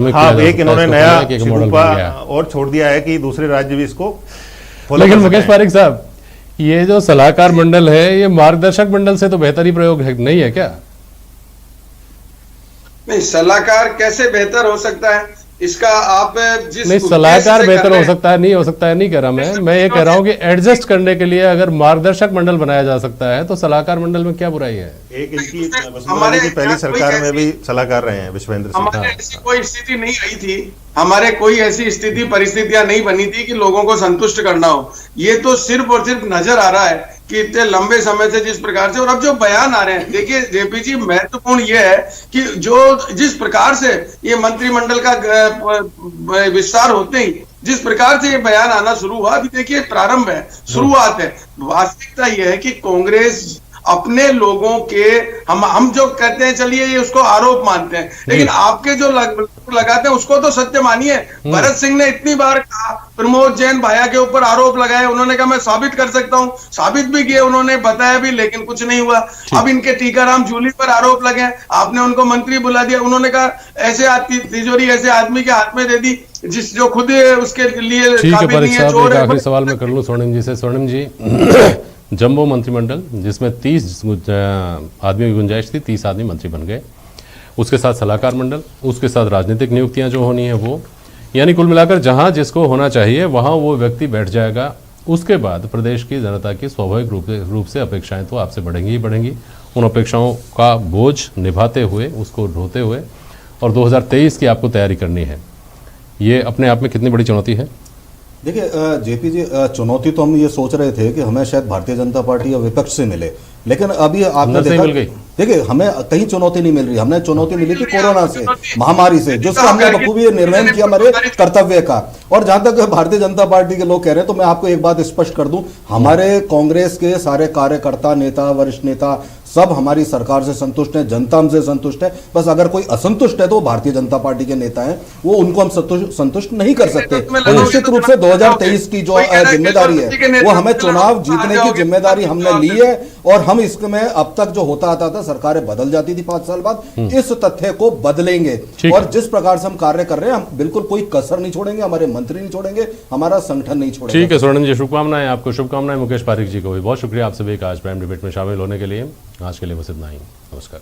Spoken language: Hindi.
हाँ, एक इन्होंने नया शिकूपा और छोड़ दिया है कि दूसरे राज्य भी इसको फॉलो। लेकिन मुकेश पारिक साहब, ये जो सलाहकार मंडल है, ये मार्गदर्शक मंडल से तो बेहतर ही प्रयोग नहीं है क्या? नहीं, सलाहकार कैसे बेहतर हो सकता है इसका आप जिस नहीं, सलाहकार बेहतर हो सकता है, नहीं हो सकता है नहीं कह रहा मैं ये कह रहा हूं कि एडजस्ट करने के लिए अगर मार्गदर्शक मंडल बनाया जा सकता है तो सलाहकार मंडल में क्या बुराई है? एक इनकी हमारे की पहली सरकार में भी सलाहकार रहे हैं विश्वेंद्र सिंह। हमारे ऐसी कोई स्थिति नहीं आई थी, हमारे कोई ऐसी स्थिति परिस्थितियां नहीं बनी थी कि लोगों को संतुष्ट करना हो। ये तो सिर्फ और सिर्फ नजर आ रहा है कि इतने लंबे समय से जिस प्रकार से, और अब जो बयान आ रहे हैं, देखिए जेपी जी, महत्वपूर्ण ये है कि जो जिस प्रकार से ये मंत्रिमंडल का विस्तार होते ही जिस प्रकार से ये बयान आना शुरू हुआ, अभी देखिए प्रारंभ है, शुरुआत है। वास्तविकता ये है कि कांग्रेस अपने लोगों के, हम जो कहते हैं चलिए ये उसको आरोप मानते हैं, लेकिन आपके जो लगाते हैं उसको तो सत्य मानिए। भरत सिंह ने इतनी बार कहा, प्रमोद जैन भाया के ऊपर आरोप लगाए, उन्होंने कहा मैं साबित कर सकता हूं, साबित भी किए उन्होंने, बताया भी, लेकिन कुछ नहीं हुआ। अब इनके टीकाराम जूली पर आरोप लगे, आपने उनको मंत्री बुला दिया, उन्होंने कहा ऐसे तिजोरी ऐसे आदमी के हाथ में दे दी जिस जो खुद उसके लिए काबिल नहीं है, चोर है। आखिरी सवाल मैं कर लूं स्वर्णिम जी से। स्वर्णिम जी, जम्बो मंत्रिमंडल जिसमें 30 आदमी की गुंजाइश थी, 30 आदमी मंत्री बन गए, उसके साथ सलाहकार मंडल, उसके साथ राजनीतिक नियुक्तियां जो होनी है वो, यानी कुल मिलाकर जहां जिसको होना चाहिए वहां वो व्यक्ति बैठ जाएगा। उसके बाद प्रदेश की जनता की स्वाभाविक रूप से अपेक्षाएं तो आपसे बढ़ेंगी ही बढ़ेंगी। उन अपेक्षाओं का बोझ निभाते हुए, उसको ढोते हुए, और 2023 की आपको तैयारी करनी है। ये अपने आप में कितनी बड़ी चुनौती है? देखिए जेपी जी, चुनौती तो हम ये सोच रहे थे कि हमें शायद भारतीय जनता पार्टी या विपक्ष से मिले, लेकिन अभी आपने देखा, देखिए हमें कहीं चुनौती नहीं मिल रही। हमें चुनौती मिली थी कोरोना से, महामारी से, जिसका हमने बखूबी निर्वहन किया हमारे कर्तव्य का। और जहां तक भारतीय जनता पार्टी के लोग कह रहे हैं, तो मैं आपको एक बात स्पष्ट कर दूं, हमारे कांग्रेस के सारे कार्यकर्ता, नेता, वरिष्ठ नेता सब हमारी सरकार से संतुष्ट हैं, जनता हमसे संतुष्ट है। बस अगर कोई असंतुष्ट है तो भारतीय जनता पार्टी के नेता हैं, वो उनको हम संतुष्ट नहीं कर सकते। निश्चित रूप से 2023 की जो जिम्मेदारी है वो हमें चुनाव जीतने की जिम्मेदारी हमने ली है, और हम इसमें अब तक जो होता आता था, सरकारें बदल जाती थी 5 साल बाद, इस तथ्य को बदलेंगे। और जिस प्रकार से हम कार्य कर रहे हैं, हम बिल्कुल कोई कसर नहीं छोड़ेंगे, हमारे मंत्री नहीं छोड़ेंगे, हमारा संगठन नहीं छोड़ेगा। ठीक है स्वर्णिम जी, शुभकामनाएं आपको, शुभकामनाएं मुकेश पारिक जी को भी। बहुत शुक्रिया आप सभी का आज प्राइम डिबेट में शामिल होने के लिए। आज के लिए बस इतना ही, नमस्कार।